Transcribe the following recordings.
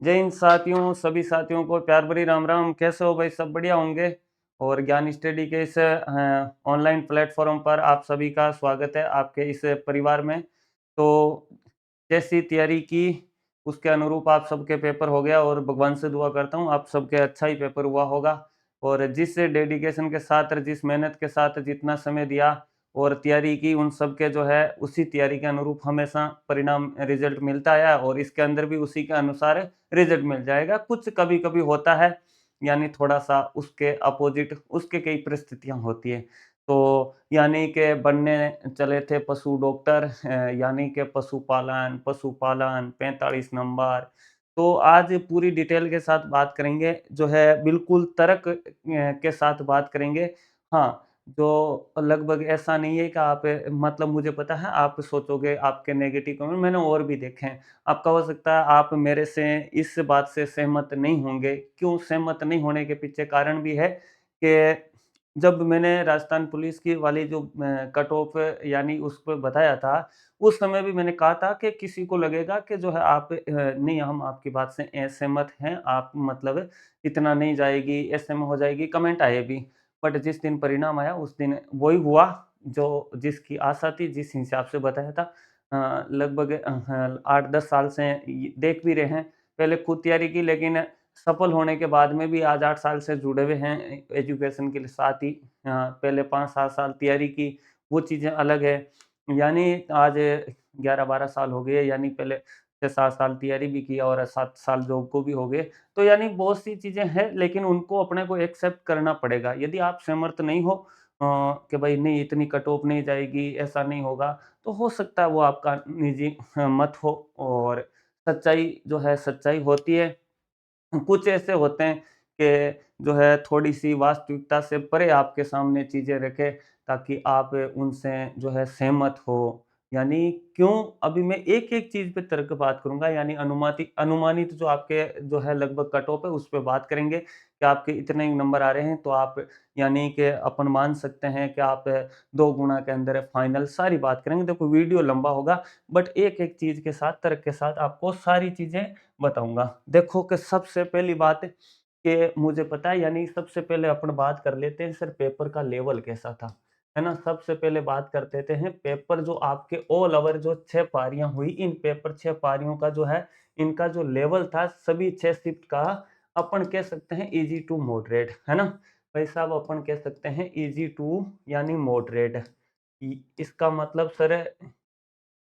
जय हिंद साथियों, सभी साथियों को प्यार भरी राम राम। कैसे हो भाई? सब बढ़िया होंगे। और ज्ञान स्टडी के इस ऑनलाइन प्लेटफॉर्म पर आप सभी का स्वागत है आपके इस परिवार में। तो जैसी तैयारी की उसके अनुरूप आप सबके पेपर हो गया और भगवान से दुआ करता हूँ आप सबके अच्छा ही पेपर हुआ होगा। और जिस डेडिकेशन के साथ और जिस मेहनत के साथ जितना समय दिया और तैयारी की, उन सब के जो है उसी तैयारी के अनुरूप हमेशा परिणाम रिजल्ट मिलता है और इसके अंदर भी उसी के अनुसार रिजल्ट मिल जाएगा। कुछ कभी कभी होता है, यानी थोड़ा सा उसके अपोजिट उसके कई परिस्थितियां होती है। तो यानी के बनने चले थे पशु डॉक्टर, यानी के पशुपालन पशुपालन 45 नंबर। तो आज पूरी डिटेल के साथ बात करेंगे, जो है बिल्कुल तर्क के साथ बात करेंगे। हाँ, जो लगभग ऐसा नहीं है कि आप मतलब मुझे पता है आप सोचोगे आपके नेगेटिव कमेंट मैंने और भी देखे हैं। आपका हो सकता है आप मेरे से इस बात से सहमत नहीं होंगे। क्यों सहमत नहीं होने के पीछे कारण भी है कि जब मैंने राजस्थान पुलिस की वाली जो कट ऑफ यानी उस पे बताया था, उस समय भी मैंने कहा था कि किसी को लगेगा कि जो है आप नहीं हम आपकी बात से सहमत हैं, आप मतलब इतना नहीं जाएगी, ऐसे में हो जाएगी, कमेंट आए भी। बट जिस दिन परिणाम आया उस दिन वही हुआ जो जिसकी आशा थी, जिस हिसाब से बताया था। लगभग 8-10 साल से ये देख भी रहे हैं। पहले खुद तैयारी की, लेकिन सफल होने के बाद में भी आज 8 साल से जुड़े हुए हैं एजुकेशन के साथ ही। पहले 5-7 साल तैयारी की, वो चीज़ें अलग है। यानी आज 11-12 साल हो गए, यानी पहले 6-7 साल तैयारी भी की और 7 साल जॉब को भी हो गए। तो यानी बहुत सी चीज़ें हैं, लेकिन उनको अपने को एक्सेप्ट करना पड़ेगा। यदि आप समर्थ नहीं हो कि भाई नहीं इतनी कट ऑफ नहीं जाएगी, ऐसा नहीं होगा, तो हो सकता है वो आपका निजी मत हो। और सच्चाई जो है सच्चाई होती है। कुछ ऐसे होते हैं कि जो है थोड़ी-सी वास्तविकता से परे आपके सामने चीज़ें रखें, ताकि आप उनसे जो है सहमत हो। यानी क्यों अभी मैं एक-एक चीज़ पे तर्क बात करूँगा, यानी अनुमानित जो आपके जो है लगभग कट ऑफ है उस पे बात करेंगे कि आपके इतने नंबर आ रहे हैं, तो आप यानी कि अपन मान सकते हैं कि आप 2 गुणा के अंदर है फाइनल, सारी बात करेंगे। देखो वीडियो लंबा होगा, बट एक-एक चीज़ के साथ तर्क के साथ आपको सारी चीज़ें बताऊँगा। देखो कि सबसे पहली बात कि मुझे पता है, यानी सबसे पहले अपन बात कर लेते हैं सर पेपर का लेवल कैसा था, है ना? सबसे पहले बात कर लेते हैं पेपर जो आपके ऑल ओवर जो 6 पारियाँ हुई, इन पेपर 6 पारियों का जो है, इनका जो लेवल था सभी 6 शिफ्ट का, अपन कह सकते हैं ईज़ी टू मॉडरेट, है ना? भाई साहब अपन कह सकते हैं ईज़ी टू यानी मॉडरेट। इ इसका मतलब सर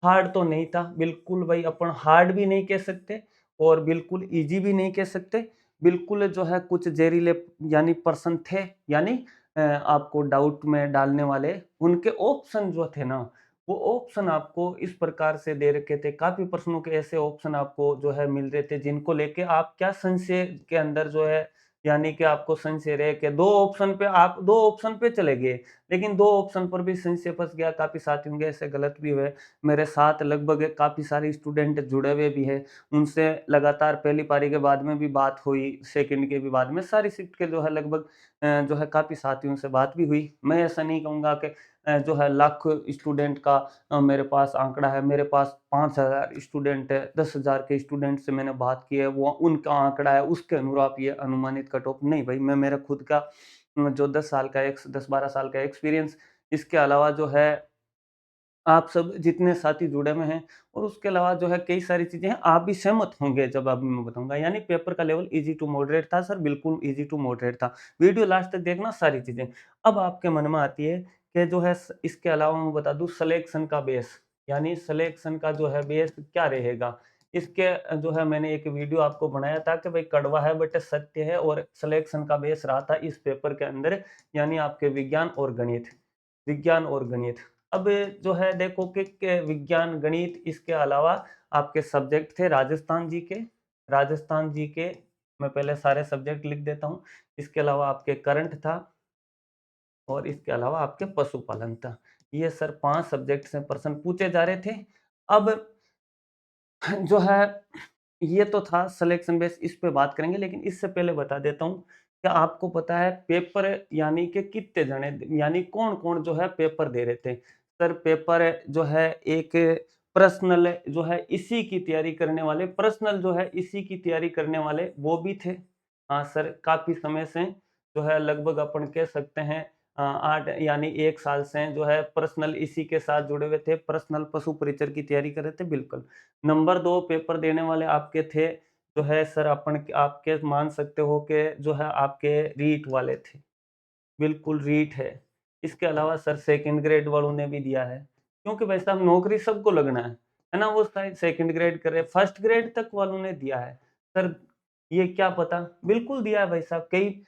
हार्ड तो नहीं था, बिल्कुल भाई अपन हार्ड भी नहीं कह सकते और बिल्कुल ईज़ी भी नहीं कह सकते। बिल्कुल जो है कुछ ज़हरीले यानी पर्सन थे, यानी आपको डाउट में डालने वाले, उनके ऑप्शन जो थे ना, वो ऑप्शन आपको इस प्रकार से दे रखे थे। काफ़ी प्रश्नों के ऐसे ऑप्शन आपको जो है मिल रहे थे, जिनको लेके आप क्या संशय के अंदर जो है, यानी कि आपको संशय रहे कि 2 ऑप्शन पे आप 2 ऑप्शन पे चले गए, लेकिन 2 ऑप्शन पर भी संशय फँस गया। काफ़ी साथी होंगे ऐसे गलत भी हुए। मेरे साथ लगभग काफ़ी सारे स्टूडेंट जुड़े हुए भी हैं, उनसे लगातार पहली पारी के बाद में भी बात हुई, सेकंड के भी बाद में, सारी शिफ्ट के जो है लगभग जो है काफ़ी साथियों से बात भी हुई। मैं ऐसा नहीं कहूँगा कि जो है लाख स्टूडेंट का मेरे पास आंकड़ा है, मेरे पास 5000 स्टूडेंट है, 10,000 के स्टूडेंट से मैंने बात की है, वो उनका आंकड़ा है, उसके अनुरूप ये अनुमानित कट ऑफ नहीं भाई, मैं मेरा खुद का जो 10 साल का 10-12 साल का एक्सपीरियंस, इसके अलावा जो है आप सब जितने साथी जुड़े हुए हैं और उसके अलावा जो है कई सारी चीज़ें हैं, आप भी सहमत होंगे जब अभी मैं बताऊँगा। यानी पेपर का लेवल ईज़ी टू मॉडरेट था सर, बिल्कुल ईज़ी टू मॉडरेट था। वीडियो लास्ट तक देखना सारी चीज़ें। अब आपके मन में आती है कि जो है इसके अलावा मैं बता दूँ सिलेक्शन का बेस, यानी सिलेक्शन का जो है बेस क्या रहेगा? इसके जो है मैंने एक वीडियो आपको बनाया था कि भाई कड़वा है बट सत्य है, और सिलेक्शन का बेस रहा था इस पेपर के अंदर, यानी आपके विज्ञान और गणित। विज्ञान और गणित। अब जो है देखो कि विज्ञान, गणित, इसके अलावा आपके सब्जेक्ट थे राजस्थान जीके। राजस्थान जीके मैं पहले सारे सब्जेक्ट लिख देता हूँ। इसके अलावा आपके करंट था और इसके अलावा आपके पशुपालन था। ये सर 5 सब्जेक्ट से प्रश्न पूछे जा रहे थे। अब जो है ये तो था सिलेक्शन बेस, इस पे बात करेंगे, लेकिन इससे पहले बता देता हूँ कि आपको पता है पेपर यानी कि कितने जने यानी कौन-कौन जो है पेपर दे रहे थे। सर पेपर जो है एक पर्सनल जो है इसी की तैयारी करने वाले पर्सनल जो है इसी की तैयारी करने वाले वो भी थे। हाँ सर, काफ़ी समय से जो है लगभग अपन कह सकते हैं 8 यानी 1 साल से जो है पर्सनल इसी के साथ जुड़े हुए थे, पर्सनल पशु परिचर की तैयारी कर रहे थे, बिल्कुल। नंबर 2 पेपर देने वाले आपके थे, जो है सर अपन आपके मान सकते हो कि जो है आपके रीट वाले थे। बिल्कुल रीट है। इसके अलावा सर सेकंड ग्रेड वालों ने भी दिया है, क्योंकि भाई साहब नौकरी सबको लगना है ना? वो शायद सेकंड ग्रेड कर रहे हैं, फर्स्ट ग्रेड तक वालों ने दिया है। सर ये क्या पता? बिल्कुल दिया है भाई साहब, कई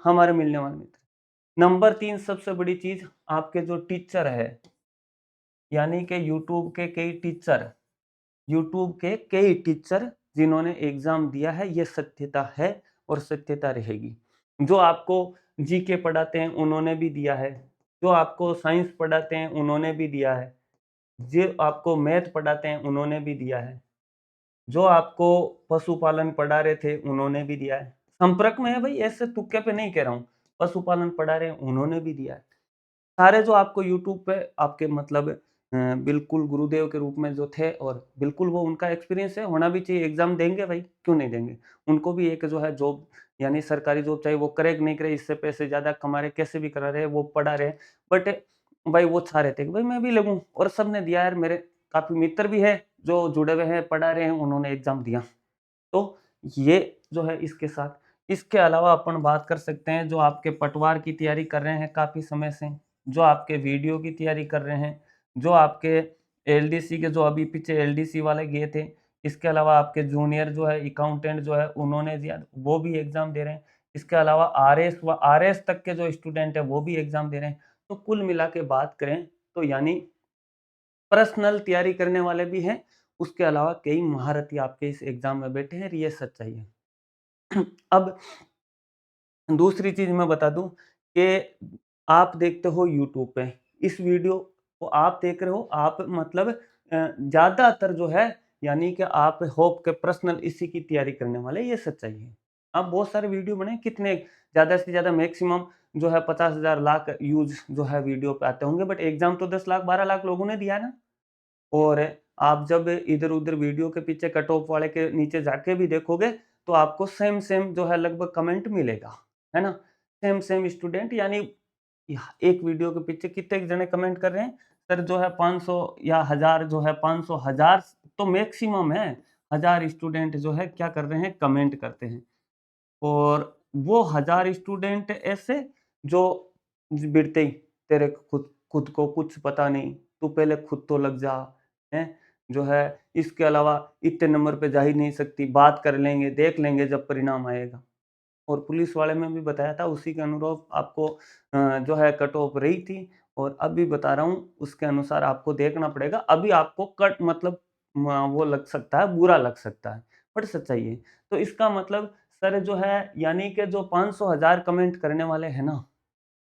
हमारे मिलने वाले मित्र। नंबर 3 सबसे बड़ी चीज़ आपके जो टीचर है, यानी कि यूट्यूब के कई टीचर जिन्होंने एग्ज़ाम दिया है, ये सत्यता है और सत्यता रहेगी। जो आपको जीके पढ़ाते हैं, उन्होंने भी दिया है। जो आपको साइंस पढ़ाते हैं, उन्होंने भी दिया है। जो आपको मैथ पढ़ाते हैं, उन्होंने भी दिया है। जो आपको पशुपालन पढ़ा रहे थे, उन्होंने भी दिया है। संपर्क में है भाई, ऐसे तुक्के पे नहीं कह रहा हूँ। पशुपालन पढ़ा रहे हैं, उन्होंने भी दिया है। सारे जो आपको यूट्यूब पे आपके मतलब बिल्कुल गुरुदेव के रूप में जो थे और बिल्कुल वो उनका एक्सपीरियंस है, होना भी चाहिए, एग्ज़ाम देंगे भाई, क्यों नहीं देंगे? उनको भी एक जो है जॉब यानी सरकारी जॉब चाहे वो करे कि नहीं करे, इससे पैसे ज़्यादा कमा रहे, कैसे भी करा रहे, वो पढ़ा रहे। बट भाई वो चाह रहे थे कि भाई मैं भी लगूँ और सबने दिया यार, मेरे काफ़ी मित्र भी हैं, जो जुड़े हुए हैं, पढ़ा रहे हैं, उन्होंने एग्ज़ाम दिया। तो ये जो है इसके साथ इसके अलावा अपन बात कर सकते हैं जो आपके पटवार की तैयारी कर रहे हैं काफ़ी समय से, जो आपके वीडियो की तैयारी कर रहे हैं, जो आपके एलडीसी के जो अभी पीछे एलडीसी वाले गए थे, इसके अलावा आपके जूनियर जो है अकाउंटेंट जो है उन्होंने दिया, वो भी एग्ज़ाम दे रहे हैं। इसके अलावा आरएस तक के जो स्टूडेंट हैं वो भी एग्ज़ाम दे रहे हैं। तो कुल मिला के बात करें तो यानी पर्सनल तैयारी करने वाले भी हैं, उसके अलावा कई महारथी आपके इस एग्ज़ाम में बैठे हैं, ये सच्चाई है। अब दूसरी चीज़ मैं बता दूँ कि आप देखते हो यूट्यूब पे, इस वीडियो को आप देख रहे हो, आप मतलब ज़्यादातर जो है यानी कि आप होप के पर्सनल इसी की तैयारी करने वाले, ये सच्चाई है। आप बहुत सारे वीडियो बनाए, कितने ज़्यादा से ज़्यादा मैक्सिमम जो है 50,000 लाख व्यूज़ जो है वीडियो पे आते होंगे, बट एग्ज़ाम तो 10 लाख 12 लाख लोगों ने दिया है ना। और आप जब इधर-उधर वीडियो के पीछे कट ऑफ वाले के नीचे जाके भी देखोगे, तो आपको सेम जो है लगभग कमेंट मिलेगा, है ना? सेम स्टूडेंट यानी एक वीडियो के पीछे कितने जने कमेंट कर रहे हैं? सर जो है 500 या 1000 जो है 500 1000 तो मैक्सिमम है। 1000 स्टूडेंट जो है क्या कर रहे हैं? कमेंट करते हैं। और वो 1000 स्टूडेंट ऐसे जो भिड़ते ही तेरे खुद खुद को कुछ पता नहीं, तू पहले खुद तो लग जा, हैं? जो है इसके अलावा इतने नंबर पे जा ही नहीं सकती, बात कर लेंगे, देख लेंगे जब परिणाम आएगा। और पुलिस वाले में भी बताया था उसी के अनुरूप आपको जो है कट ऑफ रही थी और अभी बता रहा हूँ उसके अनुसार आपको देखना पड़ेगा। अभी आपको कट मतलब वो लग सकता है, बुरा लग सकता है, बट सच्चाई है। तो इसका मतलब सर जो है यानी कि जो 500 हज़ार कमेंट करने वाले हैं ना,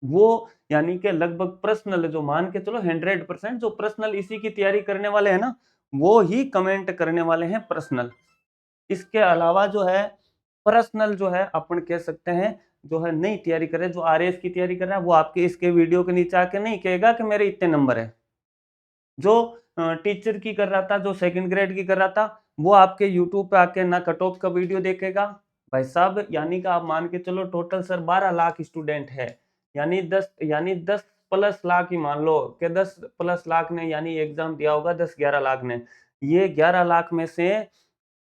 वो यानी कि लगभग पर्सनल जो मान के चलो 100% जो पर्सनल इसी की तैयारी करने वाले हैं ना, वो ही कमेंट करने वाले हैं पर्सनल। इसके अलावा जो है पर्सनल जो है अपन कह सकते हैं जो है नई तैयारी कर रहे हैं, जो आरएएस की तैयारी कर रहा है वो आपके इसके वीडियो के नीचे आके नहीं कहेगा कि मेरे इतने नंबर है। जो टीचर की कर रहा था, जो सेकंड ग्रेड की कर रहा था, वो आपके यूट्यूब पे आके ना कट ऑफ का वीडियो देखेगा। भाई साहब यानी कि आप मान के चलो टोटल सर 12 लाख स्टूडेंट है। यानी 10 प्लस लाख ही मान लो कि 10 प्लस लाख ने यानी एग्ज़ाम दिया होगा 10-11 लाख ने। ये 11 लाख में से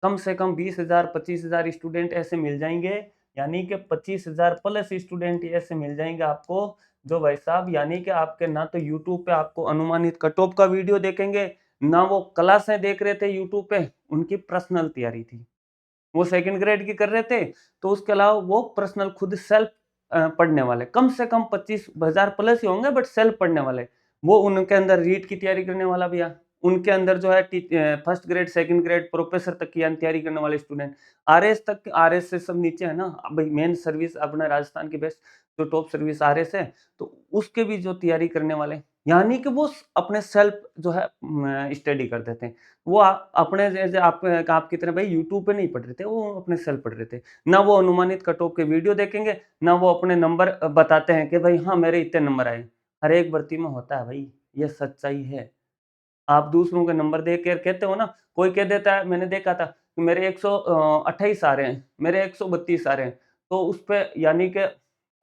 कम 20,000 25,000 स्टूडेंट ऐसे मिल जाएँगे, यानी कि 25,000 प्लस स्टूडेंट ऐसे मिल जाएँगे आपको, जो भाई साहब यानी कि आपके ना तो यूट्यूब पे आपको अनुमानित कट ऑफ का वीडियो देखेंगे, ना वो क्लासें देख रहे थे यूट्यूब पे, उनकी पर्सनल तैयारी थी। वो सेकंड ग्रेड की कर रहे थे, तो उसके अलावा वो पर्सनल खुद सेल्फ पढ़ने वाले, कम से कम 25,000 प्लस ही होंगे बट सेल्फ पढ़ने वाले। वो उनके अंदर रीट की तैयारी करने वाला भी है, उनके अंदर जो है first grade, second grade, professor तक की यानी तैयारी करने वाले स्टूडेंट, आरएस से सब नीचे है ना, भाई मेन सर्विस अपना राजस्थान की बेस्ट जो टॉप सर्विस आरएस है, तो उसके भी जो तैयारी करने वाले, यानी कि वो अपने सेल्फ जो है स्टडी कर देते हैं। वो अपने जैसे आप की तरह भाई यूट्यूब पे नहीं पढ़ रहे थे, वो अपने सेल्फ पढ़ रहे थे। ना वो अनुमानित कट ऑफ के वीडियो देखेंगे, ना वो अपने नंबर बताते हैं कि भाई हाँ, मेरे इतने नंबर आए। हर एक भर्ती में होता है भाई, ये सच्चाई है। आप दूसरों के नंबर देख कर कहते हो ना, कोई कह देता है, मैंने देखा था कि मेरे 128 आ रहे हैं, मेरे 132 आ रहे हैं, तो उस पे यानी कि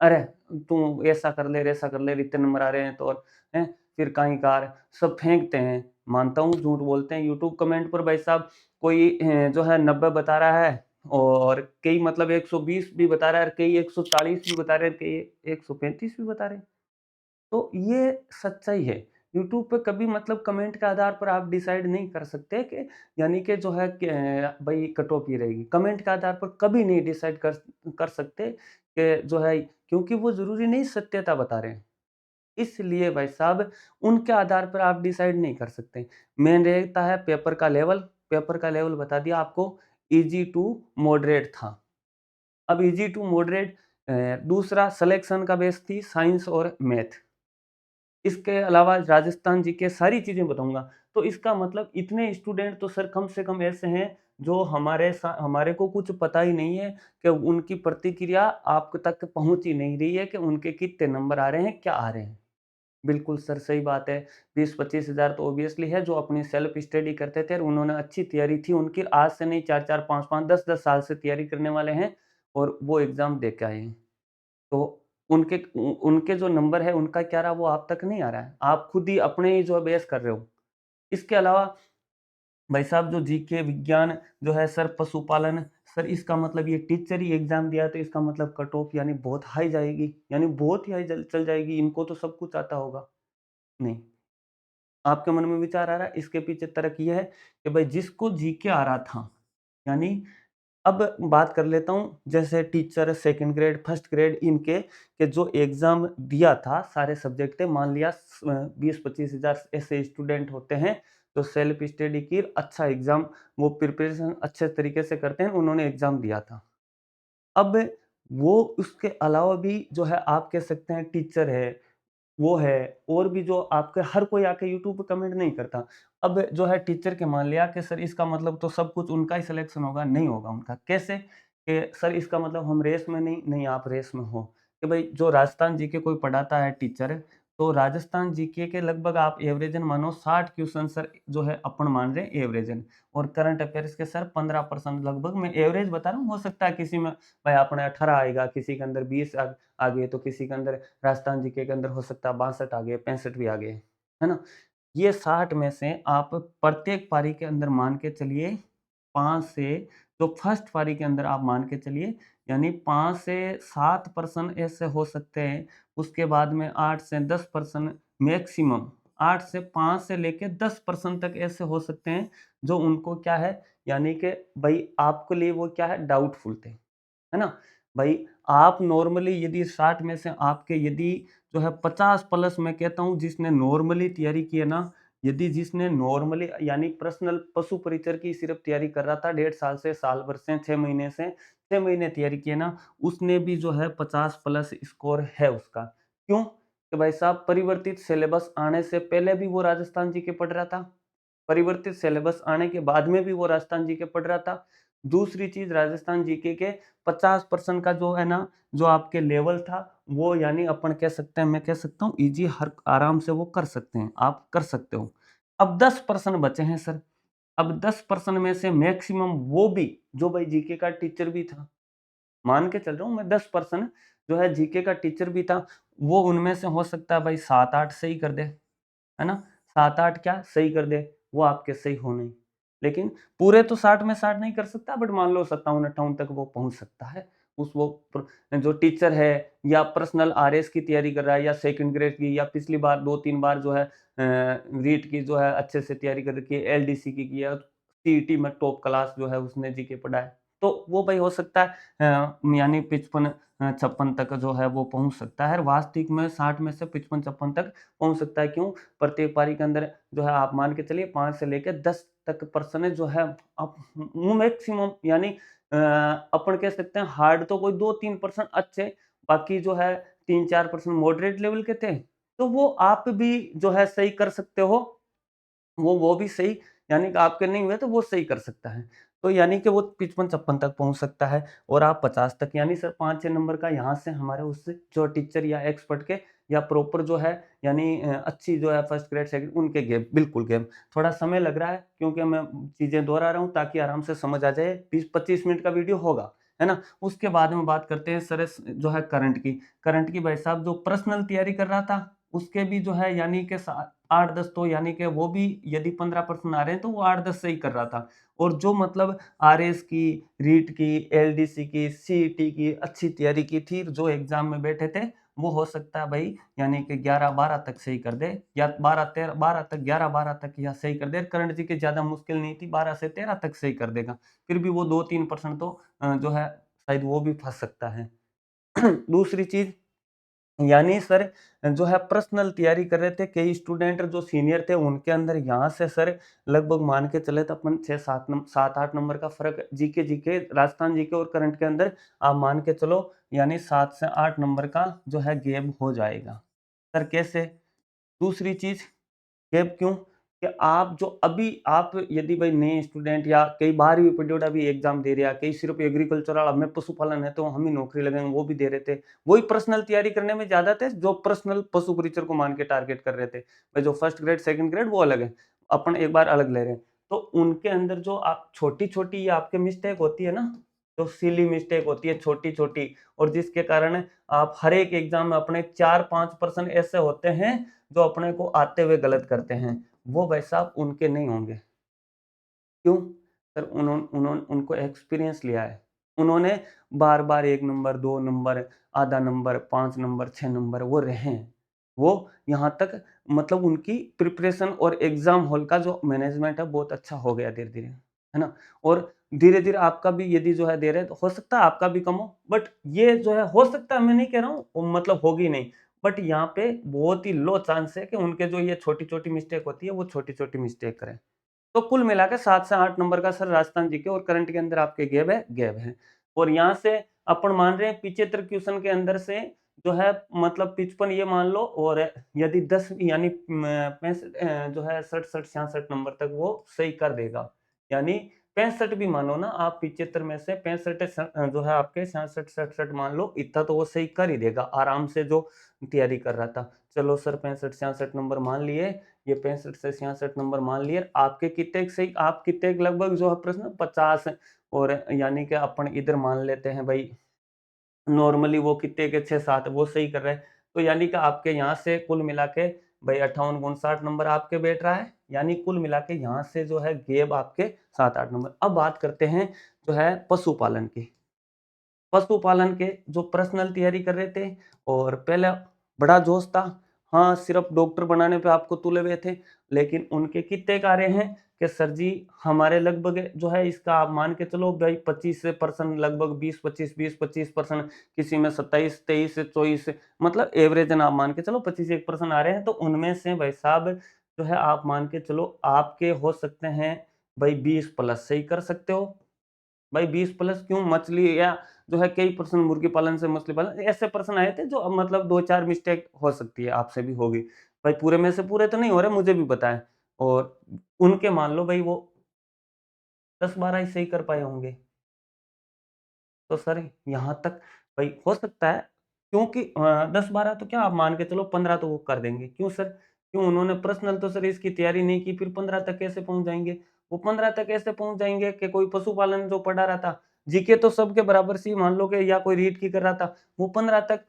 अरे तू ऐसा कर ले, ऐसा कर ले, इतने नंबर आ रहे हैं तो और हैं, फिर कहीं कार सब फेंकते हैं। मानता हूँ झूठ बोलते हैं। यूट्यूब कमेंट पर भाई साहब कोई जो है 90 बता रहा है और कई मतलब 120 भी बता रहा है, कई 140 भी बता रहे हैं, कई 135 भी बता रहे हैं। तो ये सच्चाई है। यूट्यूब पे कभी मतलब कमेंट के आधार पर आप डिसाइड नहीं कर सकते कि यानी कि जो है कि भई कट ऑफ ही रहेगी। कमेंट के आधार पर कभी नहीं डिसाइड कर कर सकते कि जो है क्योंकि वो ज़रूरी नहीं सत्यता बता रहे हैं। इसलिए भाई साहब उनके आधार पर आप डिसाइड नहीं कर सकते। मेन रहता है पेपर का लेवल बता दिया आपको ईज़ी टू मॉडरेट था। अब ईज़ी टू मॉडरेट दूसरा सिलेक्शन का बेस थी साइंस और मैथ। इसके अलावा राजस्थान जीके सारी चीज़ें बताऊँगा। तो इसका मतलब इतने स्टूडेंट तो सर कम से कम ऐसे हैं जो हमारे को कुछ पता ही नहीं है कि उनकी प्रतिक्रिया आप तक पहुँच ही नहीं रही है कि उनके कितने नंबर आ रहे हैं, क्या आ रहे हैं। बिल्कुल सर सही बात है। 20-25 हज़ार तो ऑब्वियसली है जो अपनी सेल्फ स्टडी करते थे और उन्होंने अच्छी तैयारी थी उनकी आज से नहीं 4-4 5-5 10-10 साल से तैयारी करने वाले हैं और वो एग्ज़ाम दे के आए हैं। तो उनके जो नंबर है उनका क्या रहा वो आप तक नहीं आ रहा है। आप खुद ही अपने ही जो है बहस कर रहे हो। इसके अलावा भाई साहब जो जीके, विज्ञान जो है सर पशुपालन, सर इसका मतलब ये टीचर ही एग्ज़ाम दिया तो इसका मतलब कट ऑफ यानी बहुत हाई जाएगी, यानी बहुत ही हाई जल चल जाएगी, इनको तो सब कुछ आता होगा। नहीं, आपके मन में विचार आ रहा है, इसके पीछे तर्क ये है कि भाई जिसको जीके आ रहा था, यानी अब बात कर लेता हूँ जैसे teacher second grade, first grade इनके के जो एग्ज़ाम दिया था सारे सब्जेक्ट थे मान लिया 20-25 हज़ार ऐसे स्टूडेंट होते हैं, जो सेल्फ स्टडी की अच्छा एग्ज़ाम वो प्रिपरेशन अच्छे तरीके से करते हैं, उन्होंने एग्ज़ाम दिया था। अब वो उसके अलावा भी जो है आप कह सकते हैं टीचर है, वो है और भी जो आपके हर कोई आके यूट्यूब पे कमेंट नहीं करता। अब जो है टीचर के मान लिया कि सर इसका मतलब तो सब कुछ उनका ही सिलेक्शन होगा, नहीं होगा उनका। कैसे? कि सर इसका मतलब हम रेस में नहीं, नहीं आप रेस में हो। कि भई जो राजस्थान जीके कोई पढ़ाता है टीचर, तो राजस्थान जीके के लगभग आप एवरेजन मानो 60 क्वेश्चन सर जो है अपन मान रहे हैं एवरेजन और करंट अफेयर्स के सर 15% लगभग मैं एवरेज बता रहा हूँ, हो सकता है किसी में भाई अपने 18 आएगा, किसी के अंदर 20 आ गए, तो किसी के अंदर राजस्थान जीके के अंदर हो सकता है 62 आ गए, 65 भी आ गए, है ना? ये 60 में से आप प्रत्येक पारी के अंदर मान के चलिए 5 से जो फर्स्ट पारी के अंदर आप मान के चलिए यानी 5 से 7% ऐसे हो सकते हैं, उसके बाद में 8 से 10% मैक्सिमम 8 से 5 से लेके 10% तक ऐसे हो सकते हैं, जो उनको क्या है यानी कि भई आपके लिए वो क्या है डाउटफुल थे। है ना? भाई आप नॉर्मली यदि 60 में से आपके यदि जो है 50 प्लस मैं कहता हूँ जिसने नॉर्मली तैयारी की है ना, यदि जिसने नॉर्मली यानी पर्सनल पशु परिचर की सिर्फ़ तैयारी कर रहा था 1.5 साल से, साल भर से, 6 महीने से, 6 महीने तैयारी की है ना, उसने भी जो है 50 प्लस स्कोर है उसका। क्यों? कि भाई साहब परिवर्तित सिलेबस आने से पहले भी वो राजस्थान जीके पढ़ रहा था। परिवर्तित सिलेबस आने के बाद में भी वो राजस्थान जीके पढ़ रहा था। दूसरी चीज़ राजस्थान जीके के 50% का जो है ना, जो आपके लेवल था, वो यानी अपन कह सकते हैं मैं कह सकता हूँ ईज़ी हर आराम से वो कर सकते हैं, आप कर सकते हो। अब 10% बचे हैं सर, अब 10% में से मैक्सिमम वो भी जो भाई जीके का टीचर भी था, मान के चल रहा हूँ मैं 10% जो है जीके का टीचर भी था, वो उनमें से हो सकता है भाई 7-8 सही कर दे। है ना? 7-8 क्या सही कर दे, वो आपके सही हो नहीं। लेकिन पूरे तो 60 में 60 नहीं कर सकता बट मान लो 57-58 तक वो पहुँच सकता है। उस वो जो टीचर है या पर्सनल आरएस की तैयारी कर रहा है या सेकंड ग्रेड की या पिछली बार 2-3 बार जो है रीट की जो है अच्छे से तैयारी कर रखी है, एलडीसी की है, सीईटी में टॉप क्लास जो है उसने जीके पढ़ा है। तो वो भाई हो सकता है यानी 55 56 तक जो है वो पहुँच सकता है। वास्तविक में 60 में से 55-56 तक पहुँच सकता है, क्यों? प्रत्येक पारी के अंदर जो है आप मान के चलिए 5 से लेके 10 तक परसेंटेज जो है आप मैक्सिमम यानी अपन कह सकते हैं हार्ड तो कोई 2-3% अच्छे, बाकी जो है 3-4% मॉडरेट लेवल के थे। तो वो आप भी जो है सही कर सकते हो। वो भी सही यानी कि आपके नहीं हुए तो वो सही कर सकता है। तो यानी कि वो 55-56 तक पहुँच सकता है और आप 50 तक यानी सर 5-6 नंबर का यहाँ से हमारे उससे जो टीचर या एक्सपर्ट के या प्रॉपर जो है यानी अच्छी जो है फर्स्ट ग्रेड सेकंड उनके गैप बिल्कुल गैप। थोड़ा समय लग रहा है क्योंकि मैं चीज़ें दोहरा रहा हूँ ताकि आराम से समझ आ जाए। 20-25 मिनट का वीडियो होगा, है ना? उसके बाद में बात करते हैं सर जो है करंट की। करंट की भाई साहब जो पर्सनल तैयारी कर रहा था, उसके भी जो है यानी कि सा 8-10 तो यानी कि वो भी यदि 15% आ रहे हैं तो वो 8-10 से ही कर रहा था। और जो मतलब आरएस की, रीट की, एलडीसी की, सीईटी की अच्छी तैयारी की थी, जो एग्ज़ाम में बैठे थे, वो हो सकता है भाई यानी कि 11-12 तक सही कर दे या 12-13 12 तक 11-12 तक या सही कर दे। करंट जी की ज़्यादा मुश्किल नहीं थी, 12 से 13 तक सही कर देगा। फिर भी वो 2-3% तो जो है शायद वो भी फँस सकता है। दूसरी चीज़ यानी सर जो है पर्सनल तैयारी कर रहे थे, कई स्टूडेंट जो सीनियर थे उनके अंदर यहाँ से सर लगभग मान के चले तो अपन 7-8 नंबर का फ़र्क जीके राजस्थान जीके और करंट के अंदर आप मान के चलो यानी 7 से 8 नंबर का जो है गैप हो जाएगा। सर कैसे? दूसरी चीज़ गैप क्यों? कि आप जो अभी आप यदि भाई नए स्टूडेंट या कई 12वीं पढ़ियोड़ा भी एग्ज़ाम दे रहा, कई सिर्फ़ एग्रीकल्चर वाला हमें पशुपालन है तो हम ही नौकरी लगेंगे वो भी दे रहे थे। वही पर्सनल तैयारी करने में ज़्यादा थे जो पर्सनल पशु परिचर को मान के टारगेट कर रहे थे। भाई जो फर्स्ट ग्रेड, सेकंड ग्रेड वो अलग है। अपन एक बार अलग ले रहे हैं। तो उनके अंदर जो आप छोटी-छोटी ये आपके मिस्टेक होती है ना, जो सिली मिस्टेक होती है छोटी-छोटी और जिसके कारण आप हर एक एग्ज़ाम में अपने 4-5% ऐसे होते हैं जो अपने को आते हुए गलत करते हैं। वो भाई साहब उनके नहीं होंगे। क्यों? सर उनको एक्सपीरियंस लिया है। उन्होंने बार-बार 1 नंबर, 2 नंबर, आधा नंबर, 5 नंबर, 6 नंबर वो रहे हैं। वो यहाँ तक मतलब उनकी प्रिपरेशन और एग्ज़ाम हॉल का जो मैनेजमेंट है बहुत अच्छा हो गया धीरे-धीरे, है ना? और धीरे-धीरे आपका भी यदि जो है दे रहे हैं तो हो सकता है आपका भी कम हो, बट ये जो है हो सकता है मैं नहीं कह रहा हूँ मतलब होगी नहीं। बट यहाँ पे बहुत ही लो चांस है कि उनके जो ये छोटी-छोटी मिस्टेक होती है वो छोटी-छोटी मिस्टेक करें। तो कुल मिला के 7 से 8 नंबर का सर राजस्थान जीके और करंट के अंदर आपके गैप है। और यहाँ से अपन मान रहे हैं 75 क्वेश्चन के अंदर से जो है मतलब 55 ये मान लो और यदि 10 यानी 65 जो है 67-66 नंबर तक वो सही कर देगा। यानी 65 भी मानो ना आप 75 में से 65 जो है आपके 66-67 मान लो इतना तो वो सही कर ही देगा आराम से जो तैयारी कर रहा था। चलो सर 65-66 नंबर मान लिए ये 65 से 66 नंबर मान लिए आपके कितने सही आप कितने लगभग जो है प्रश्न 50 और यानी कि अपन इधर मान लेते हैं भाई नॉर्मली वो कितने के 6-7 वो सही कर रहे हैं। तो यानी कि आपके यहाँ से कुल मिला के भाई 58-59 नंबर आपके बैठ रहा है। यानी कुल मिला के यहाँ से जो है गैप आपके 7-8 नंबर। अब बात करते हैं जो है पशुपालन की। पशुपालन के जो पर्सनल तैयारी कर रहे थे और पहले बड़ा जोश था। हाँ, सिर्फ़ डॉक्टर बनाने पे आपको तुले हुए थे, लेकिन उनके कितने कार्य हैं कि सर जी हमारे लगभग जो है इसका आप मान के चलो भाई 25% लगभग 20-25 20-25% किसी में 27-23 24 मतलब एवरेज आप मान के चलो 25-1% आ रहे हैं, तो उनमें से भाई साहब जो है आप मान के चलो आपके हो सकते हैं भाई 20 प्लस सही कर सकते हो। भाई 20 प्लस क्यों मछली या जो है कई पर्सन मुर्गी पालन से मछली पालन ऐसे पर्सन आए थे जो अब मतलब 2-4 मिस्टेक हो सकती है आपसे भी होगी। भाई पूरे में से पूरे तो नहीं हो रहे मुझे भी पता है और उनके मान लो भाई वो 10-12 ही सही कर पाए होंगे। तो सर यहाँ तक भाई हो सकता है क्योंकि 10-12 तो क्या आप मान के चलो 15 तो वो कर देंगे। क्यों सर? क्यों उन्होंने पर्सनल तो सर इसकी तैयारी नहीं की फिर 15 तक कैसे पहुँच जाएँगे? वो 15 तक कैसे पहुँच जाएँगे कि कोई पशुपालन जो पढ़ा रहा था, जीके तो सबके बराबर सी मान लो कि या कोई रीट की कर रहा था, वो 15 तक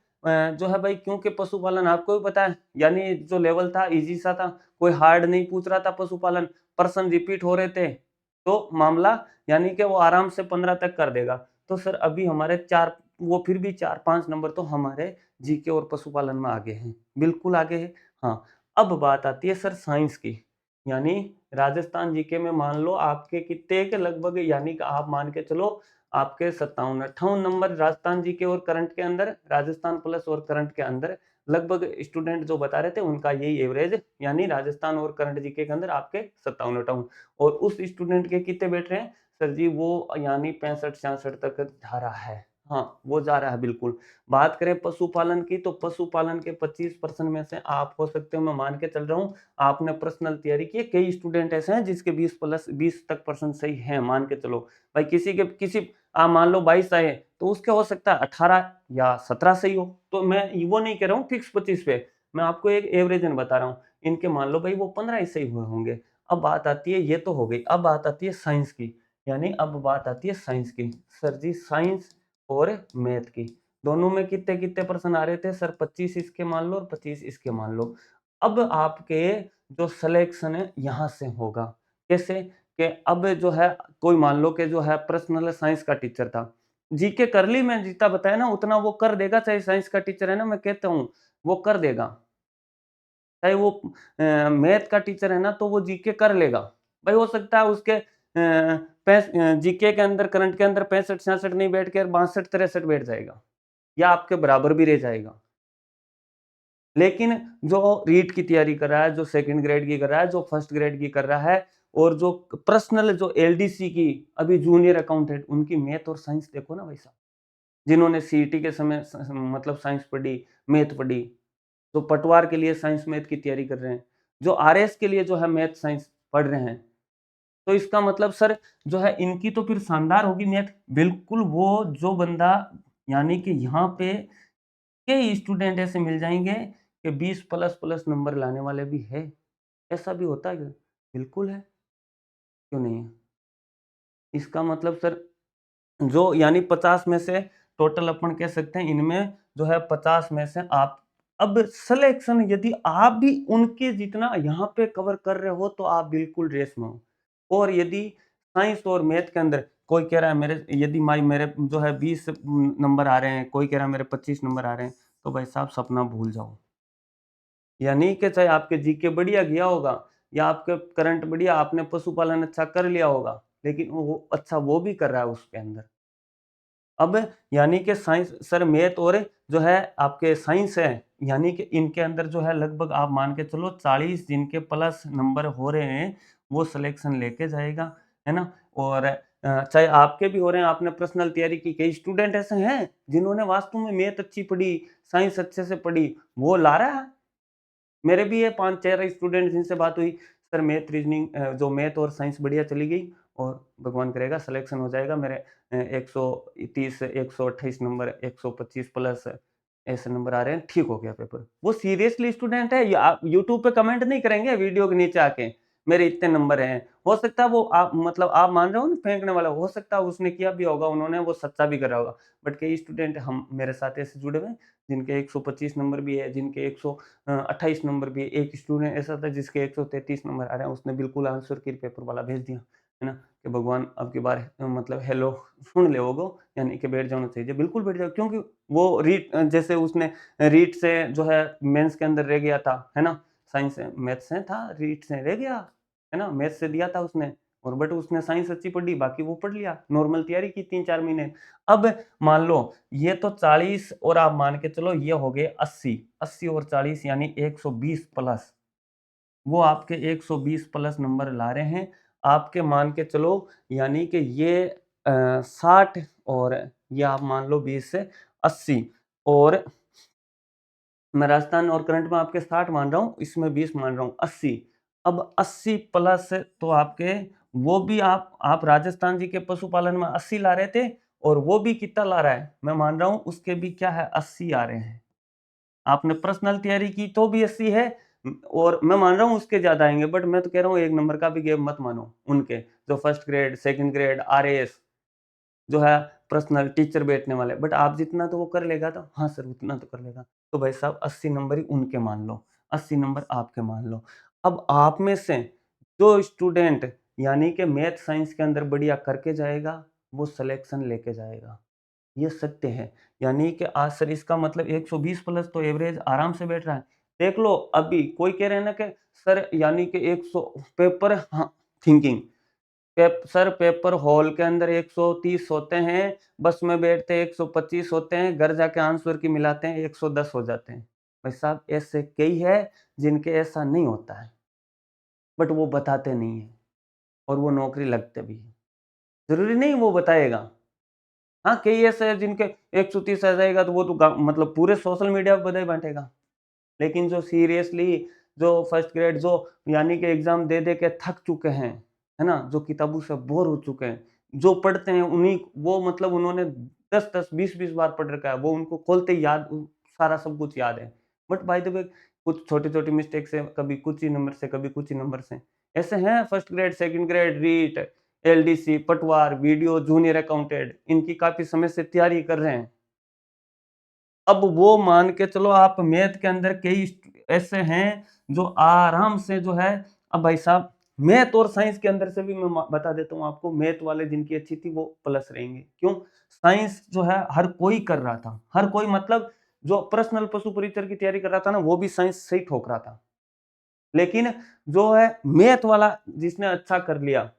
जो है भाई क्योंकि पशुपालन आपको भी पता है यानी जो लेवल था ईज़ी सा था, कोई हार्ड नहीं पूछ रहा था पशुपालन, प्रश्न रिपीट हो रहे थे, तो मामला यानी कि वो आराम से 15 तक कर देगा। तो सर अभी हमारे 4 वो फिर भी 4-5 नंबर तो हमारे जीके और पशुपालन में आगे हैं, बिल्कुल आगे हैं। हाँ, अब बात आती है सर साइंस की, यानी राजस्थान जीके में मान लो आपके कितने के लगभग यानी कि आप मान के चलो आपके 57-58 नंबर राजस्थान जीके और करंट के अंदर, राजस्थान प्लस और करंट के अंदर लगभग स्टूडेंट जो बता रहे थे उनका यही एवरेज यानी राजस्थान और करंट जीके के अंदर आपके 57-58 और उस स्टूडेंट के कितने बैठ रहे हैं? सर जी वो यानी 65-66 तक जा रहा है। हाँ, वो जा रहा है बिल्कुल। बात करें पशुपालन की तो पशुपालन के 25% में से आप हो सकते हो मैं मान के चल रहा हूँ, आपने पर्सनल तैयारी की है। कई स्टूडेंट ऐसे हैं जिसके 20 प्लस 20 तक परसेंट सही हैं, मान के चलो। भाई किसी के किसी आप मान लो 22 आए तो उसके हो सकता है 18 या 17 सही हो। तो मैं वो नहीं कह रहा हूँ फिक्स 25 पे, मैं आपको एक एवरेजन बता रहा हूँ। इनके मान लो भाई वो 15 ही सही हुए होंगे। अब बात आती है, ये तो हो गई, अब बात आती है साइंस की, यानी अब बात आती है साइंस की। सर जी साइंस और मैथ की दोनों में कितने कितने प्रश्न आ रहे थे सर? 25 इसके मान लो और 25 इसके मान लो। अब आपके जो सिलेक्शन है यहाँ से होगा। कैसे? कि अब जो है कोई मान लो कि जो है पर्सनल साइंस का टीचर था, जीके कर ली, मैं जितना बताया ना उतना वो कर देगा, चाहे साइंस का टीचर है ना, मैं कहता हूँ वो कर देगा। चाहे वो मैथ का टीचर है ना तो वो जीके कर लेगा। भाई हो सकता है उसके जीके के अंदर करंट के अंदर 65-66 नहीं बैठ के 62-63 बैठ जाएगा, या आपके बराबर भी रह जाएगा। लेकिन जो रीट की तैयारी कर रहा है, जो सेकंड ग्रेड की कर रहा है, जो फर्स्ट ग्रेड की कर रहा है, और जो पर्सनल जो एलडीसी की अभी जूनियर अकाउंटेंट, उनकी मैथ और साइंस देखो ना भाई साहब। जिन्होंने सीईटी के समय मतलब साइंस पढ़ी, मैथ पढ़ी, जो पटवार के लिए साइंस मैथ की तैयारी कर रहे हैं, जो आरएस के लिए जो है मैथ साइंस पढ़ रहे हैं, तो इसका मतलब सर जो है इनकी तो फिर शानदार होगी मैथ। बिल्कुल वो जो बंदा, यानी कि यहाँ पे कई स्टूडेंट ऐसे मिल जाएंगे कि 20 प्लस प्लस नंबर लाने वाले भी है। ऐसा भी होता है क्या? बिल्कुल है, क्यों नहीं है? इसका मतलब सर जो यानी 50 में से टोटल अपन कह सकते हैं इनमें जो है 50 में से आप, अब सिलेक्शन यदि आप भी उनके जितना यहाँ पे कवर कर रहे हो तो आप बिल्कुल रेस में हो। और यदि साइंस और मैथ के अंदर कोई कह रहा है मेरे, यदि मेरे जो है 20 नंबर आ रहे हैं, कोई कह रहा है मेरे 25 नंबर आ रहे हैं, तो भाई साहब सपना भूल जाओ। यानी कि चाहे आपके जीके बढ़िया गया होगा या आपके करंट बढ़िया, आपने पशुपालन अच्छा कर लिया होगा, लेकिन वो अच्छा वो भी कर रहा है उसके अंदर। अब यानी कि साइंस सर मैथ और जो है आपके साइंस है, यानी कि इनके अंदर जो है लगभग आप मान के चलो 40 जिनके प्लस नंबर हो रहे हैं, वो सिलेक्शन लेके जाएगा, है ना? और चाहे आपके भी हो रहे हैं, आपने पर्सनल तैयारी की, कई स्टूडेंट ऐसे हैं जिन्होंने वास्तव में मैथ अच्छी पढ़ी, साइंस अच्छे से पढ़ी, वो ला रहा है। मेरे भी ये 5-4 स्टूडेंट जिनसे बात हुई, सर मैथ रीजनिंग जो मैथ और साइंस बढ़िया चली गई, और भगवान करेगा सिलेक्शन हो जाएगा मेरे 130 128 नंबर, 125 प्लस ऐसे नंबर आ रहे हैं, ठीक हो गया पेपर। वो सीरियसली स्टूडेंट है, या यूट्यूब पे कमेंट नहीं करेंगे वीडियो के नीचे आके मेरे इतने नंबर हैं। हो सकता है वो आप मतलब आप मान रहे हो ना फेंकने वाला, हो सकता है उसने किया भी होगा, उन्होंने वो सच्चा भी करा होगा। बट कई स्टूडेंट हम मेरे साथ ऐसे जुड़े हुए हैं जिनके 125 नंबर भी है, जिनके 28 नंबर भी है। एक स्टूडेंट ऐसा था जिसके 133 नंबर आ रहे हैं, उसने बिल्कुल आंसर की पेपर वाला भेज दिया, है ना? कि भगवान अब की बार मतलब हेलो सुन लेओगो, यानी कि बैठ जाना चाहिए। बिल्कुल बैठ जाओ, क्योंकि वो जैसे उसने रीट से जो है मेंस के अंदर रह गया था, है ना? साइंस से मैथ से था, रीट से रह गया, है ना? मैथ से दिया था उसने, और बट उसने साइंस अच्छी पढ़ी, बाकी वो पढ़ लिया, नॉर्मल तैयारी की 3-4 महीने। अब मान लो ये तो 40 और आप मान के चलो ये हो गए 80, 80 और 40 यानी 120 प्लस, वो आपके 120 प्लस नंबर ला रहे हैं। आपके मान के चलो यानी कि ये 60 और ये आप मान लो 20 से 80, और मैं राजस्थान और करंट में आपके 60 मान रहा हूँ, इसमें 20 मान रहा हूँ, 80। अब 80 प्लस तो आपके वो भी आप राजस्थान जी के पशुपालन में 80 ला रहे थे, और वो भी कितना ला रहा है? मैं मान रहा हूँ उसके भी क्या है 80 आ रहे हैं। आपने पर्सनल तैयारी की तो भी 80 है, और मैं मान रहा हूँ उसके ज़्यादा आएँगे, बट मैं तो कह रहा हूँ 1 नंबर का भी गैप मत मानो उनके, जो first grade, second grade, RAS जो है पर्सनल टीचर बैठने वाले, बट आप जितना तो वो कर लेगा, तो हाँ सर उतना तो कर लेगा। तो भाई साहब 80 नंबर ही उनके मान लो, 80 नंबर आपके मान लो। अब आप में से जो स्टूडेंट यानी कि मैथ साइंस के अंदर बढ़िया करके जाएगा, वो सिलेक्शन लेके जाएगा। ये सत्य है। यानी कि आज सर इसका मतलब 120 प्लस तो एवरेज आराम से बैठ रहा है। देख लो अभी कोई कह रहे हैं ना कि सर यानी कि 100 पेपर, हाँ, थिंकिंग सर पेपर हॉल के अंदर 130 होते हैं, बस में बैठते 125 होते हैं, घर जाके आंसर की मिलाते हैं 110 हो जाते हैं। भाई साहब ऐसे कई है जिनके ऐसा नहीं होता है, बट वो बताते नहीं है, और वो नौकरी लगते भी है। ज़रूरी नहीं वो बताएगा। हाँ, कई ऐसे हैं जिनके 130 आ जाएगा तो वो तो मतलब पूरे सोशल मीडिया पे बधाई बाँटेगा। लेकिन जो सीरियसली जो फर्स्ट ग्रेड जो यानी कि एग्ज़ाम दे-दे के थक चुके हैं, है ना? जो किताबों से बोर हो चुके हैं, जो पढ़ते हैं उन्हीं वो मतलब उन्होंने 10-10, 20-20 बार पढ़ रखा है, वो उनको खोलते ही याद सारा सब कुछ याद है। बट बाय द वे कुछ छोटी-छोटी मिस्टेक से कभी कुछ ही नंबर से, कभी कुछ ही नंबर से। ऐसे हैं first grade, second grade, REET, LDC, पटवार, वीडियो, जूनियर अकाउंटेंट इनकी काफ़ी समय से तैयारी कर रहे हैं। अब वो मान के चलो आप मैथ के अंदर कई ऐसे हैं जो आराम से जो है अब भाई साहब मैथ और साइंस के अंदर से भी मैं बता देता हूँ आपको मैथ वाले जिनकी अच्छी थी वो प्लस रहेंगे क्यों साइंस जो है हर कोई कर रहा था हर कोई मतलब जो पर्सनल पशु परीक्षर की तैयारी कर रहा था ना वो भी साइंस से ही ठोक रहा था लेकिन जो है मैथ वाला जिसने अच्छा कर लिया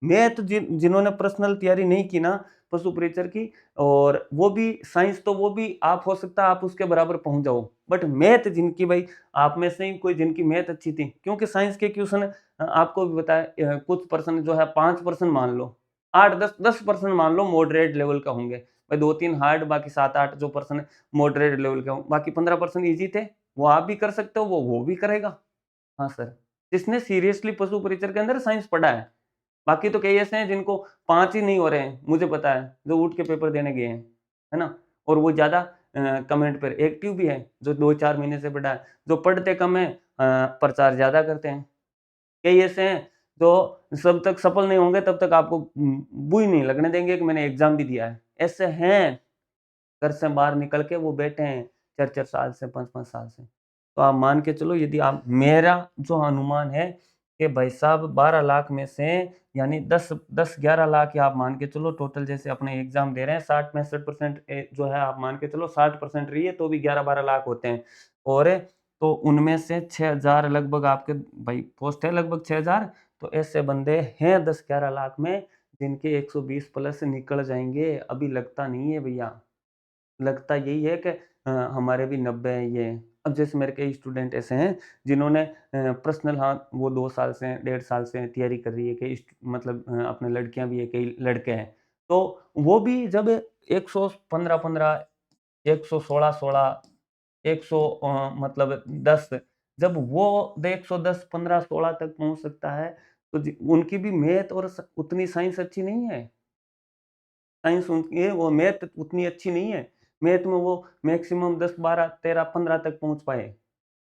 मैथ जिन्होंने पर्सनल तैयारी नहीं की ना पशु परीक्षर की और वो भी साइंस तो वो भी आप हो सकता है आप उसके बराबर पहुंच जाओ बट मैथ जिनकी भाई आप में से ही कोई जिनकी मैथ अच्छी थी क्योंकि साइंस के क्वेश्चन आपको भी बताया कुछ परसेंट जो है 5% मान लो 8-10% मान लो मॉडरेट लेवल का होंगे भाई 2-3 हार्ड बाकी 7-8 जो परसेंट मॉडरेट लेवल के होंगे बाकी 15% इजी थे वो आप भी कर सकते हो वो भी करेगा हाँ सर जिसने सीरियसली पशु परीक्षर के अंदर साइंस पढ़ा है बाकी तो कई ऐसे हैं जिनको 5 ही नहीं हो रहे हैं, मुझे पता है, जो उठ के पेपर देने गए हैं, है ना? और वो ज़्यादा कमेंट पर एक्टिव भी है, जो 2-4 महीने से पढ़ा है, जो पढ़ते कम हैं प्रचार ज़्यादा करते हैं। कई ऐसे हैं जो जब तक सफल नहीं होंगे तब तक आपको बू ही नहीं लगने देंगे कि मैंने एग्ज़ाम भी दिया है। ऐसे हैं, घर से बाहर निकल के वो बैठे हैं 4-4 साल से, 5-5 साल से। तो आप मान के चलो यदि आप मेरा जो अनुमान है कि भाई साहब 12 लाख में से यानी 10-11 लाख या आप मान के चलो टोटल जैसे अपने एग्ज़ाम दे रहे हैं 60-65% जो है आप मान के चलो 60% रही है तो भी 11-12 लाख होते हैं। और तो उनमें से 6000 लगभग आपके भाई पोस्ट है लगभग 6000 तो ऐसे बंदे हैं 10-11 लाख में जिनके 120 प्लस निकल जाएँगे। अभी लगता नहीं है भैया। लगता यही है कि हमारे भी 90 हैं ये। अब जैसे मेरे कई स्टूडेंट ऐसे हैं जिन्होंने पर्सनल हाँ, वो 2 साल से 1.5 साल से तैयारी कर रही है कई मतलब अपने लड़कियाँ भी हैं, कई लड़के हैं। तो वो भी जब 115-15 116-16 100 मतलब 10 जब वो 110, 15, 16 तक पहुँच सकता है, तो उनकी भी मैथ और उतनी साइंस अच्छी नहीं है। साइंस उनकी है, वो मैथ उतनी अच्छी नहीं है। मैथ में वो मैक्सिमम 10, 12, 13, 15 तक पहुँच पाए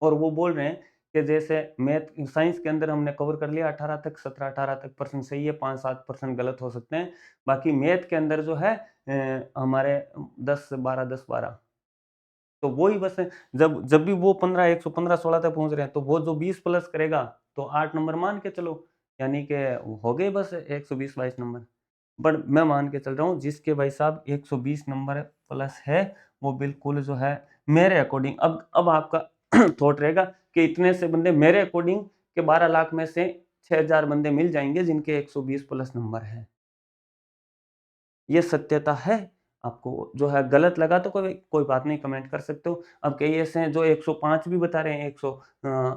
और वो बोल रहे हैं कि जैसे मैथ साइंस के अंदर हमने कवर कर लिया 18 तक, 17-18 तक परसेंट सही है, 5-7% गलत हो सकते हैं। बाकी मैथ के अंदर जो है हमारे 10 से 12, 10-12 तो वो ही बस है, जब जब भी वो 15 115 16 तक पहुँच रहे हैं, तो वो जो 20 प्लस करेगा, तो 8 नंबर मान के चलो, यानी कि हो गए बस 120-22 नंबर। बट मैं मान के चल रहा हूँ जिसके भाई साहब 120 नंबर प्लस है, वो बिल्कुल जो है मेरे अकॉर्डिंग अब आपका थॉट रहेगा कि इतने से बंदे मेरे अकॉर्डिंग के 12 लाख में से 6000 बंदे मिल जाएँगे जिनके 120 प्लस नंबर हैं। ये सत्यता है। आपको जो है गलत लगा तो कोई कोई बात नहीं कमेंट कर सकते हो। अब कई ऐसे हैं जो 105 भी बता रहे हैं 100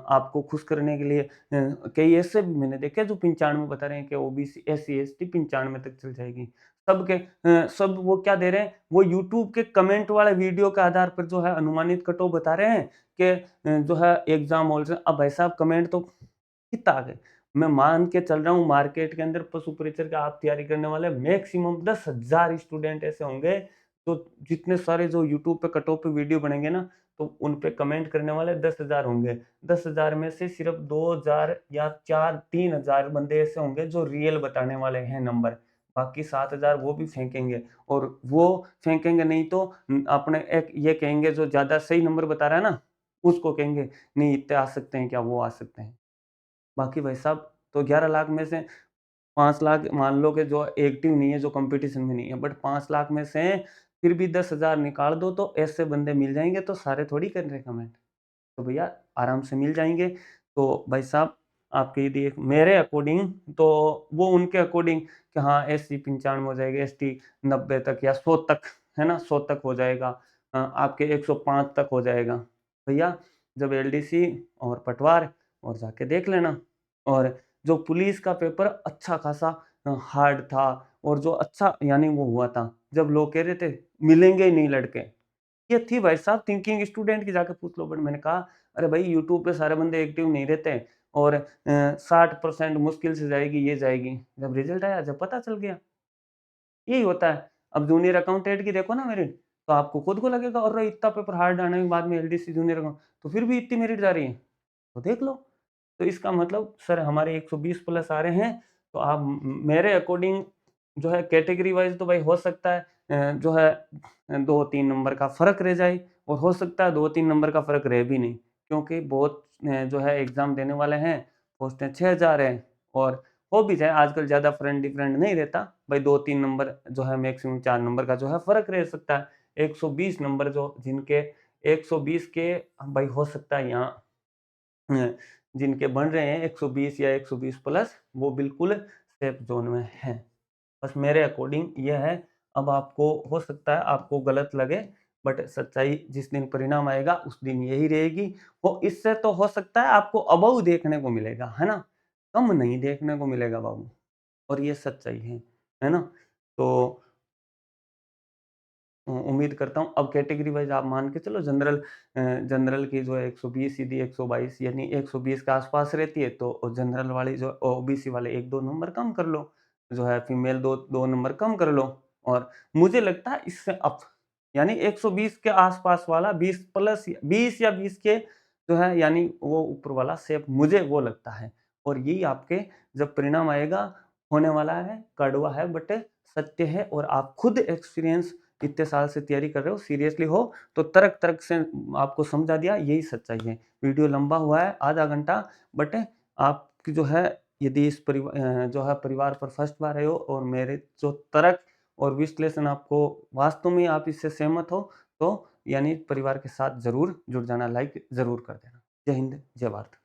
आपको खुश करने के लिए कई ऐसे भी मैंने देखे जो 95 बता रहे हैं कि ओबीसी, एससी, एसटी 95 तक चल जाएगी। सब वो क्या दे रहे हैं, वो यूट्यूब के कमेंट वाले वीडियो के आधार पर जो है अनुमानित कट ऑफ बता रहे हैं कि जो है एग्ज़ाम हॉल से अब भाई साहब कमेंट तो कितना आ गए? मैं मान के चल रहा हूँ मार्केट के अंदर पशु परिचर का आप तैयारी करने वाले मैक्सिमम 10,000 स्टूडेंट ऐसे होंगे, तो जितने सारे जो यूट्यूब पे कट ऑफ पे वीडियो बनेंगे ना, तो उन पे कमेंट करने वाले 10,000 होंगे। 10,000 में से सिर्फ 2,000 या 4-3,000 बंदे ऐसे होंगे जो रियल बताने वाले हैं नंबर। बाकी 7,000 वो भी फेंकेंगे और वो फेंकेंगे नहीं तो अपने एक ये कहेंगे जो ज़्यादा सही नंबर बता रहा है ना, उसको कहेंगे नहीं इतने आ सकते हैं क्या? वो आ सकते हैं। बाकी भाई साहब तो 11 लाख में से 5 लाख मान लो कि जो एक्टिव नहीं है, जो कॉम्पिटिशन में नहीं है, बट 5 लाख में से फिर भी 10,000 निकाल दो तो ऐसे बंदे मिल जाएँगे, तो सारे थोड़ी कर रहे कमेंट। तो भैया आराम से मिल जाएँगे। तो भाई साहब आपके यदि एक मेरे अकॉर्डिंग तो वो उनके अकॉर्डिंग कि हाँ, एससी 95 हो जाएगा, एसटी 90 तक या 100 तक, है ना? 100 तक हो जाएगा। आपके 105 तक हो जाएगा। भैया जब एलडीसी और पटवार और जाके देख लेना। और जो पुलिस का पेपर अच्छा खासा हार्ड था और जो अच्छा यानी वो हुआ था, जब लोग कह रहे थे मिलेंगे ही नहीं लड़के। ये थी भाई साहब थिंकिंग स्टूडेंट की जाके पूछ लो बट मैंने कहा अरे भाई यूट्यूब पे सारे बंदे एक्टिव नहीं रहते और 60% मुश्किल से जाएगी ये जाएगी। जब रिजल्ट आया जब पता चल गया। यही होता है। अब जूनियर अकाउंटेंट की देखो ना मेरिट, तो आपको खुद को लगेगा अरे! इतना पेपर हार्ड आने के बाद में एलडीसी जूनियर अकाउंट तो फिर भी इतनी मेरिट जा रही है, तो देख लो। तो इसका मतलब सर हमारे 120 प्लस आ रहे हैं, तो आप मेरे अकॉर्डिंग जो है कैटेगरी वाइज़ तो भाई हो सकता है जो है 2-3 नंबर का फ़र्क रह जाए और हो सकता है 2-3 नंबर का फ़र्क रहे भी नहीं, क्योंकि बहुत जो है एग्ज़ाम देने वाले हैं, पोस्टें 6000 हैं और हो भी जाए आजकल ज़्यादा फ्रेंड डिफरेंट नहीं रहता, भाई 2-3 नंबर जो है मैक्सिमम 4 नंबर का जो है फ़र्क रह सकता है। 120 नंबर जो जिनके 120 के भाई हो सकता है यहाँ अ, जिनके बन रहे हैं 120 या 120 प्लस वो बिल्कुल सेफ ज़ोन में हैं। बस मेरे अकॉर्डिंग ये है, अब आपको हो सकता है आपको गलत लगे बट सच्चाई जिस दिन परिणाम आएगा उस दिन यही रहेगी। वो इससे तो हो सकता है आपको अबोव देखने को मिलेगा, है ना? कम नहीं देखने को मिलेगा बाबू और ये सच्चाई है ना? तो उम्मीद करता हूँ अब कैटेगरी वाइज़ आप मान के चलो जनरल की जो है 120 सीधी 122 यानी 120 के आस-पास रहती है, तो जनरल वाली जो ओबीसी वाले 1-2 नंबर कम कर लो, जो है फीमेल 2 नंबर कम कर लो और मुझे लगता है इससे अप यानी 120 के आस-पास वाला 20 प्लस 20 या 20 के जो है यानी वो ऊपर वाला शेप मुझे वो लगता है और यही आपके जब परिणाम आएगा होने वाला है, कड़वा है बट सत्य है और आप खुद एक्सपीरियंस इतने साल से तैयारी कर रहे हो, सीरियसली हो, तो तर्क-तर्क से आपको समझा दिया, यही सच्चाई है। वीडियो लंबा हुआ है, आधा घंटा, बट आपकी जो है यदि जो है परिवार पर फर्स्ट बार आए हो और मेरे जो तर्क और विश्लेषण आपको वास्तव में आप इससे सहमत हो, तो यानी परिवार के साथ ज़रूर जुड़ जाना, लाइक ज़रूर कर देना। जय हिंद, जय भारत।